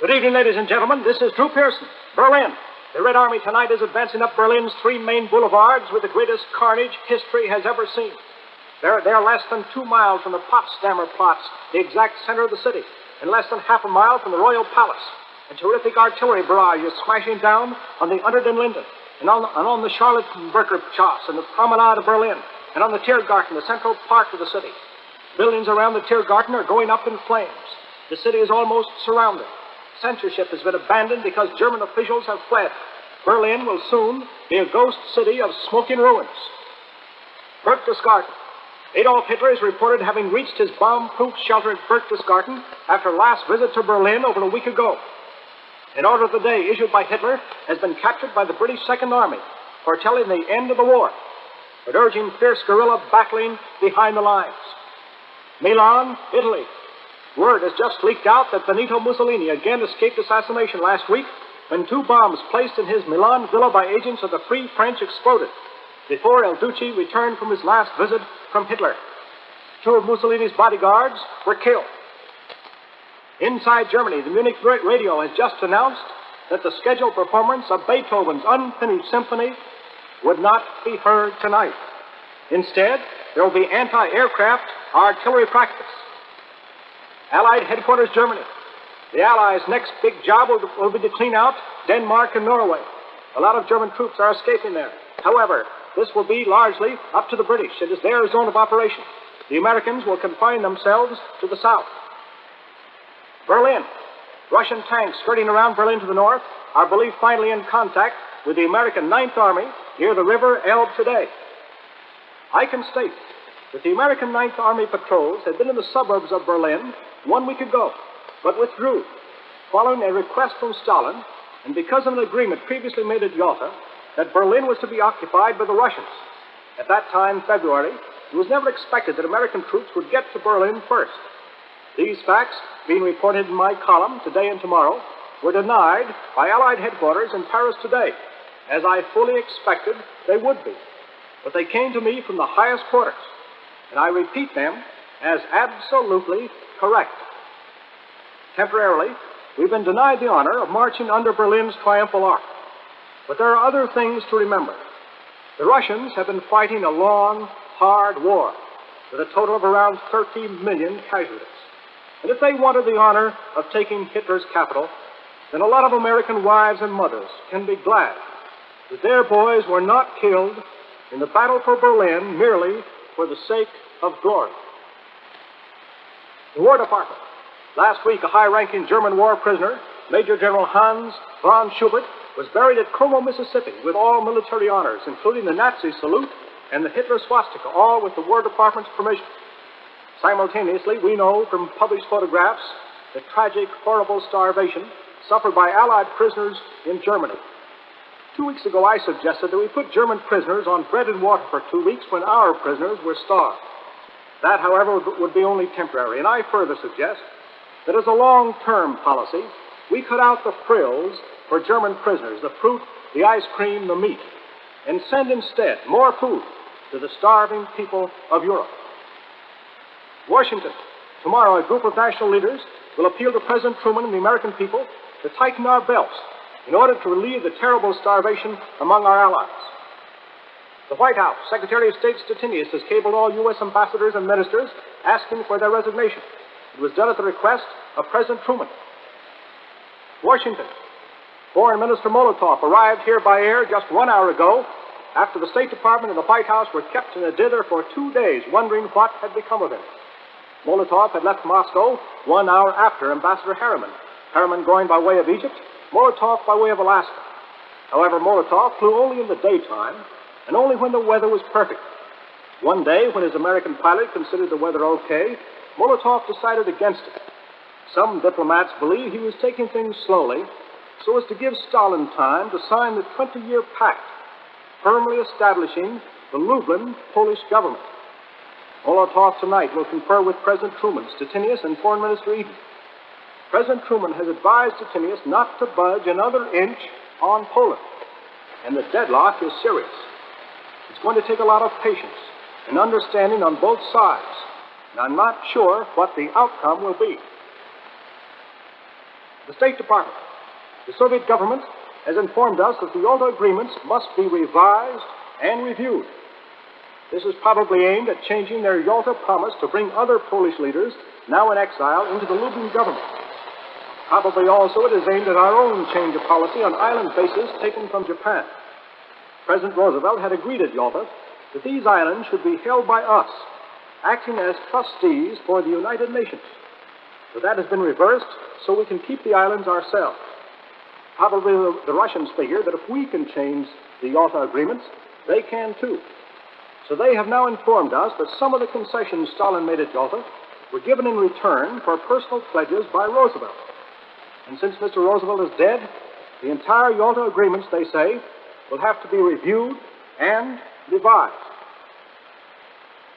Good evening, ladies and gentlemen. This is Drew Pearson, Berlin. The Red Army tonight is advancing up Berlin's three main boulevards with the greatest carnage history has ever seen. They're less than 2 miles from the Potsdamer Platz, the exact center of the city, and less than half a mile from the Royal Palace. A terrific artillery barrage is smashing down on the Unter den Linden, and on the Charlottenburger Platz and the Promenade of Berlin, and on the Tiergarten, the central park of the city. Buildings around the Tiergarten are going up in flames. The city is almost surrounded. Censorship has been abandoned because German officials have fled. Berlin will soon be a ghost city of smoking ruins. Berchtesgaden. Adolf Hitler is reported having reached his bomb-proof shelter at Berchtesgaden after last visit to Berlin over a week ago. An order of the day issued by Hitler has been captured by the British Second Army, foretelling the end of the war, but urging fierce guerrilla battling behind the lines. Milan, Italy. Word has just leaked out that Benito Mussolini again escaped assassination last week when 2 bombs placed in his Milan villa by agents of the Free French exploded before El Duce returned from his last visit from Hitler. 2 of Mussolini's bodyguards were killed. Inside Germany, the Munich radio has just announced that the scheduled performance of Beethoven's Unfinished Symphony would not be heard tonight. Instead, there will be anti-aircraft artillery practice. Allied headquarters, Germany. The Allies' next big job will be to clean out Denmark and Norway. A lot of German troops are escaping there. However, this will be largely up to the British. It is their zone of operation. The Americans will confine themselves to the south. Berlin. Russian tanks skirting around Berlin to the north are believed finally in contact with the American Ninth Army near the river Elbe today. I can state that the American Ninth Army patrols had been in the suburbs of Berlin 1 week ago, but withdrew, following a request from Stalin, and because of an agreement previously made at Yalta that Berlin was to be occupied by the Russians. At that time, February, it was never expected that American troops would get to Berlin first. These facts, being reported in my column today and tomorrow, were denied by Allied headquarters in Paris today, as I fully expected they would be. But they came to me from the highest quarters, and I repeat them as absolutely correct. Temporarily, we've been denied the honor of marching under Berlin's triumphal arch. But there are other things to remember. The Russians have been fighting a long, hard war with a total of around 30 million casualties. And if they wanted the honor of taking Hitler's capital, then a lot of American wives and mothers can be glad that their boys were not killed in the battle for Berlin merely for the sake of glory. The War Department. Last week, a high-ranking German war prisoner, Major General Hans von Schubert, was buried at Como, Mississippi, with all military honors, including the Nazi salute and the Hitler swastika, all with the War Department's permission. Simultaneously, we know from published photographs the tragic, horrible starvation suffered by Allied prisoners in Germany. 2 weeks ago, I suggested that we put German prisoners on bread and water for 2 weeks when our prisoners were starved. That, however, would be only temporary, and I further suggest that as a long-term policy, we cut out the frills for German prisoners, the fruit, the ice cream, the meat, and send instead more food to the starving people of Europe. Washington. Tomorrow, a group of national leaders will appeal to President Truman and the American people to tighten our belts in order to relieve the terrible starvation among our allies. The White House, Secretary of State Stettinius has cabled all U.S. ambassadors and ministers asking for their resignation. It was done at the request of President Truman. Washington. Foreign Minister Molotov arrived here by air just 1 hour ago after the State Department and the White House were kept in a dither for 2 days wondering what had become of him. Molotov had left Moscow 1 hour after Ambassador Harriman. Harriman going by way of Egypt, Molotov by way of Alaska. However, Molotov flew only in the daytime and only when the weather was perfect. One day, when his American pilot considered the weather okay, Molotov decided against it. Some diplomats believe he was taking things slowly so as to give Stalin time to sign the 20-year pact, firmly establishing the Lublin Polish government. Molotov tonight will confer with President Truman, Stettinius, and Foreign Minister Eden. President Truman has advised Stettinius not to budge another inch on Poland, and the deadlock is serious. It's going to take a lot of patience and understanding on both sides, and I'm not sure what the outcome will be. The State Department. The Soviet government has informed us that the Yalta agreements must be revised and reviewed. This is probably aimed at changing their Yalta promise to bring other Polish leaders now in exile into the Lublin government. Probably also it is aimed at our own change of policy on island bases taken from Japan. President Roosevelt had agreed at Yalta that these islands should be held by us, acting as trustees for the United Nations. But that has been reversed, so we can keep the islands ourselves. Probably the Russians figure that if we can change the Yalta agreements, they can too. So they have now informed us that some of the concessions Stalin made at Yalta were given in return for personal pledges by Roosevelt. And since Mr. Roosevelt is dead, the entire Yalta agreements, they say, will have to be reviewed and revised.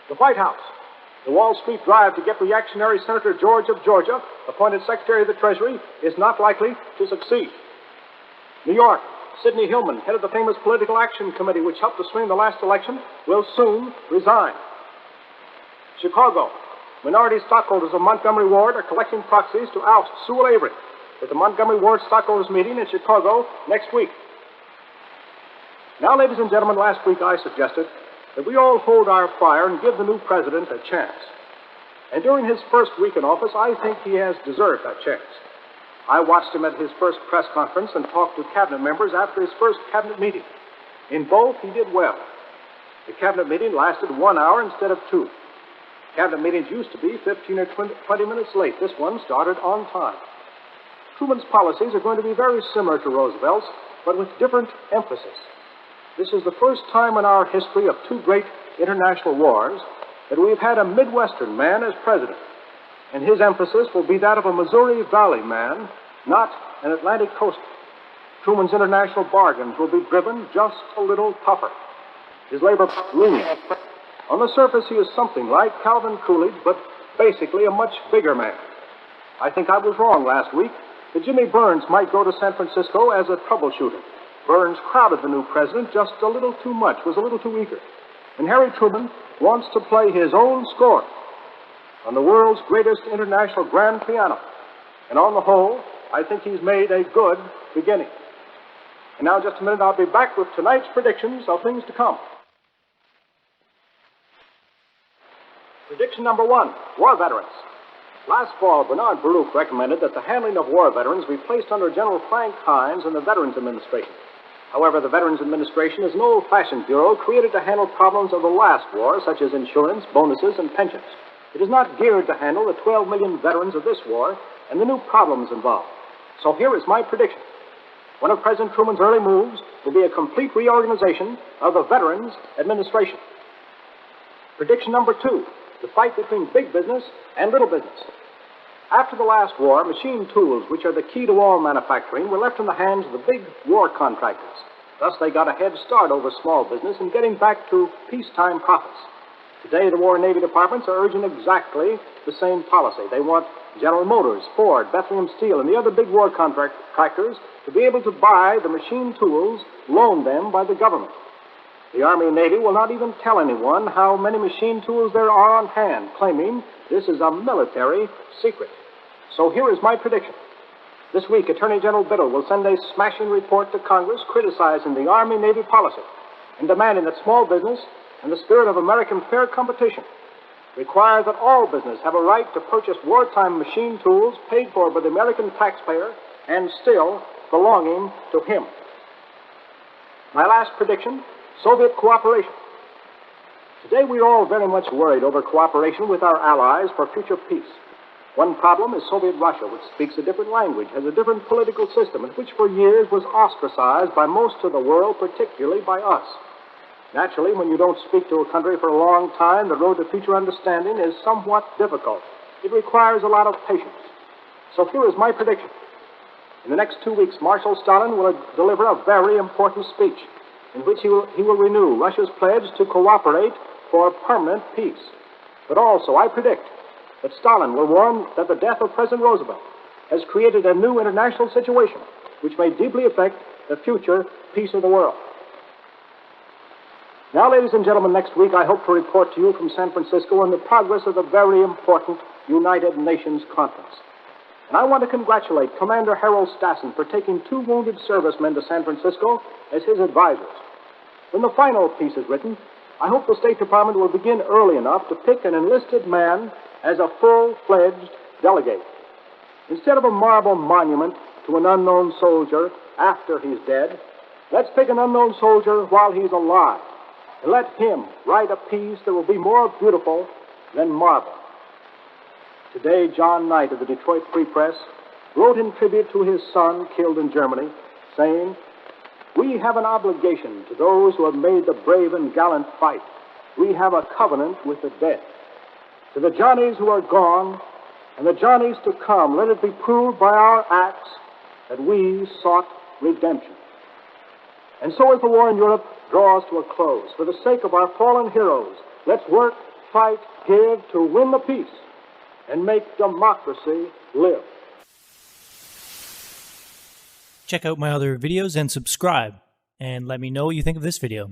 The White House. The Wall Street drive to get reactionary Senator George of Georgia appointed Secretary of the Treasury is not likely to succeed. New York. Sidney Hillman, head of the famous Political Action Committee which helped to swing the last election, will soon resign. Chicago. Minority stockholders of Montgomery Ward are collecting proxies to oust Sewell Avery at the Montgomery Ward stockholders meeting in Chicago next week. Now, ladies and gentlemen, last week I suggested that we all hold our fire and give the new president a chance. And during his first week in office, I think he has deserved that chance. I watched him at his first press conference and talked to cabinet members after his first cabinet meeting. In both, he did well. The cabinet meeting lasted 1 hour instead of 2. Cabinet meetings used to be 15 or 20 minutes late. This one started on time. Truman's policies are going to be very similar to Roosevelt's, but with different emphasis. This is the first time in our history of two great international wars that we've had a Midwestern man as president. And his emphasis will be that of a Missouri Valley man, not an Atlantic coaster. Truman's international bargains will be driven just a little tougher. His labor leaning. On the surface, he is something like Calvin Coolidge, but basically a much bigger man. I think I was wrong last week that Jimmy Burns might go to San Francisco as a troubleshooter. Burns crowded the new president just a little too much, was a little too eager. And Harry Truman wants to play his own score on the world's greatest international grand piano. And on the whole, I think he's made a good beginning. And now, just a minute, I'll be back with tonight's predictions of things to come. Prediction number 1, war veterans. Last fall, Bernard Baruch recommended that the handling of war veterans be placed under General Frank Hines and the Veterans Administration. However, the Veterans Administration is an old-fashioned bureau created to handle problems of the last war, such as insurance, bonuses, and pensions. It is not geared to handle the 12 million veterans of this war and the new problems involved. So here is my prediction. One of President Truman's early moves will be a complete reorganization of the Veterans Administration. Prediction number 2, the fight between big business and little business. After the last war, machine tools, which are the key to all manufacturing, were left in the hands of the big war contractors. Thus, they got a head start over small business in getting back to peacetime profits. Today, the War and Navy departments are urging exactly the same policy. They want General Motors, Ford, Bethlehem Steel, and the other big war contractors to be able to buy the machine tools loaned them by the government. The Army and Navy will not even tell anyone how many machine tools there are on hand, claiming this is a military secret. So here is my prediction. This week, Attorney General Biddle will send a smashing report to Congress criticizing the Army-Navy policy and demanding that small business and the spirit of American fair competition require that all business have a right to purchase wartime machine tools paid for by the American taxpayer and still belonging to him. My last prediction, Soviet cooperation. Today we are all very much worried over cooperation with our allies for future peace. One problem is Soviet Russia, which speaks a different language, has a different political system, and which for years was ostracized by most of the world, particularly by us. Naturally, when you don't speak to a country for a long time, the road to future understanding is somewhat difficult. It requires a lot of patience. So here is my prediction. In the next 2 weeks, Marshal Stalin will deliver a very important speech in which he will renew Russia's pledge to cooperate for permanent peace. But also, I predict that Stalin will warn that the death of President Roosevelt has created a new international situation which may deeply affect the future peace of the world. Now, ladies and gentlemen, next week I hope to report to you from San Francisco on the progress of the very important United Nations Conference. And I want to congratulate Commander Harold Stassen for taking 2 wounded servicemen to San Francisco as his advisors. When the final piece is written, I hope the State Department will begin early enough to pick an enlisted man as a full-fledged delegate. Instead of a marble monument to an unknown soldier after he's dead, let's pick an unknown soldier while he's alive and let him write a piece that will be more beautiful than marble. Today, John Knight of the Detroit Free Press wrote in tribute to his son killed in Germany, saying, "We have an obligation to those who have made the brave and gallant fight. We have a covenant with the dead. To the Johnnies who are gone and the Johnnies to come, let it be proved by our acts that we sought redemption." And so as the war in Europe draws to a close, for the sake of our fallen heroes, let's work, fight, give to win the peace and make democracy live. Check out my other videos and subscribe, and let me know what you think of this video.